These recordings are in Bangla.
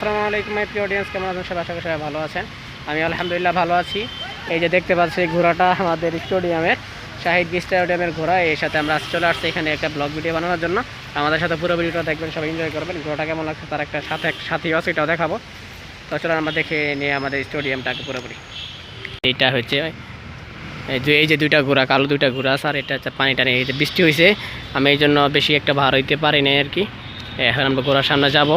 আসসালামু আলাইকুম মাই প্রিয় অডিয়েন্স, কেমন আছেন সবাই? আশা করি সবাই ভালো আছেন। আমি আলহামদুলিল্লাহ ভালো আছি। এই যে দেখতে পাচ্ছি ঘোড়াটা আমাদের স্টেডিয়ামের শাহিদ স্টেডিয়ামের ঘোড়া। এর সাথে আমরা চলে আসছি এখানে একটা ব্লগ ভিডিও বানানোর জন্য। আমাদের সাথে পুরো ভিডিওটা দেখবেন, সবাই এনজয় করবেন। ঘোড়াটা কেমন লাগছে তার একটা সাথী আছে, এটাও দেখাবো। তো চলো আমরা দেখে নিয়ে আমাদের স্টেডিয়ামটাকে পুরোপুরি। এইটা হচ্ছে এই যে দুইটা ঘোড়া, কালো দুইটা ঘোড়া স্যার। এটা হচ্ছে পানি টানি, এই যে বৃষ্টি হয়েছে, আমি এই জন্য বেশি একটা ভার হইতে পারি নাই আর কি। এখন আমরা ঘোড়ার সামনে যাব।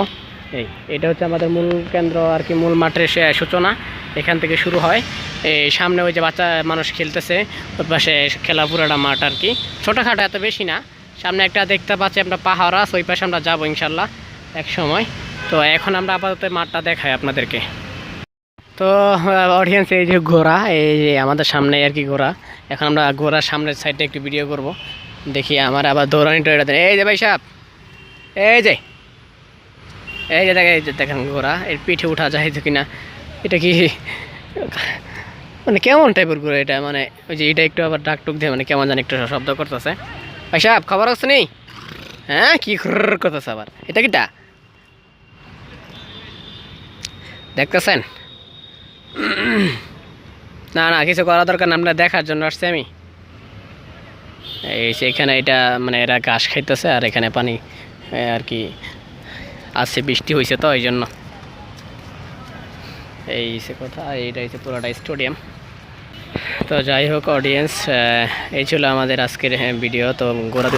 এটা হচ্ছে আমাদের মূল কেন্দ্র আর কি, মূল মাঠের সূচনা এখান থেকে শুরু হয়। এই সামনে ওই যে বাচ্চা মানুষ খেলতেছে, ওই পাশে খেলা পুরাটা মাঠ আর কি, ছোটোখাটো, এত বেশি না। সামনে একটা দেখতে পাচ্ছি আমরা পাহাড় আছে, ওই পাশে আমরা যাবো ইনশাল্লাহ এক সময়। তো এখন আমরা আপাতত মাঠটা দেখাই আপনাদেরকে। তো অডিয়েন্স, এই যে ঘোড়া, এই যে আমাদের সামনে আর কি ঘোড়া। এখন আমরা ঘোড়ার সামনের সাইডে একটু ভিডিও করব। দেখি আমার আবার দৌড়ানিটা দেন। এই যে ভাই সাহেব, এই যে দেখেন ঘোড়া, এর পিঠে উঠা যায় তো কিনা, এটা কি মানে কেমন টাইপের ঘোড়া এটা, মানে ওই যে এটা একটু আবার ডাক টুক দিয়ে মানে কেমন জানি একটু শব্দ করতেছে। ভাই সাহেব খবর আছে নেই? হ্যাঁ, কি করতেছে আবার, এটা কিটা দেখতেছেন? না না, কিছু করা দরকার না, আপনার দেখার জন্য আসছি আমি। এই সেখানে এটা মানে এরা ঘাস খাইতেছে, আর এখানে পানি আর কি আছে, বৃষ্টি হয়েছে তো এই জন্য। এই সে কথা, এইটা হচ্ছে পুরোটা স্টেডিয়াম। তো যাই হোক অডিয়েন্স, এই ছিল আমাদের আজকের ভিডিও। তো ঘোরা,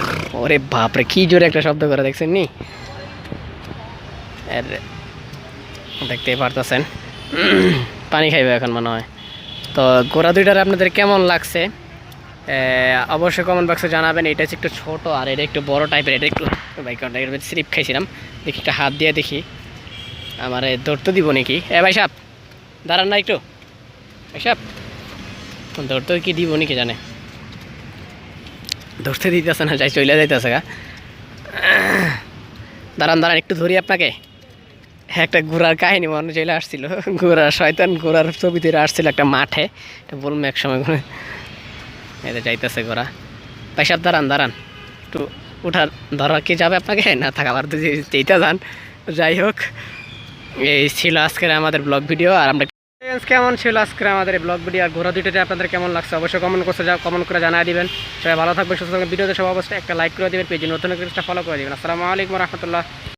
ওরে বাপরে কি জোরে একটা শব্দ করে, দেখছেন নি? দেখতেই পারতেছেন পানি খাইবে এখন মনে হয়। তো ঘোড়া দুইটার আপনাদের কেমন লাগছে অবশ্যই কমেন্ট বক্সে জানাবেন। এটা হচ্ছে একটু ছোট, আর এটা একটু বড় টাইপের। এটা একটু বাইকটা স্লিপ খাইছিলাম, দেখি একটা হাত দিয়ে দেখি আমার ধরতে দিব নাকি। ভাই সাহেব দাঁড়ান না একটু, ভাই সাহেব ধরতে কি দিব নাকি জানে, ধরতে দিতেছে না, যাই চলে যাইতেছে গা। দাঁড়ান দাঁড়ান একটু ধরি আপনাকে। একটা ঘোড়ার কাহিনী মনে চলে আসছিল, ঘোড়ার শয়তান ঘোড়ার ছবি ধরে আসছিল একটা মাঠে, এটা বলবো এক সময় করে। এটা যাইতেছে ঘোড়া। ভাই সাহেব দাঁড়ান দাঁড়ান একটু, উঠার ধরা কি যাবে আপনাকে? না থাকা আবার যেইটা যান। যাই হোক, এই ছিল আজকের আমাদের ব্লগ ভিডিও। আর আমরা কেমন ছিল আজকের আমাদের ব্লগ ভিডিও আর ঘোড়া দুইটাতে আপনাদের কেমন লাগছে অবশ্যই কমেন্ট করে জানিয়ে দিবেন। সবাই ভালো থাকবে, সুস্থ থাকবেন। ভিডিওতে সব অবশ্যই একটা লাইক করে দেবেন, পেজে নতুন একটা ফলো করে দেবেন। আসসালামু আলাইকুম রহমতুল্লাহ।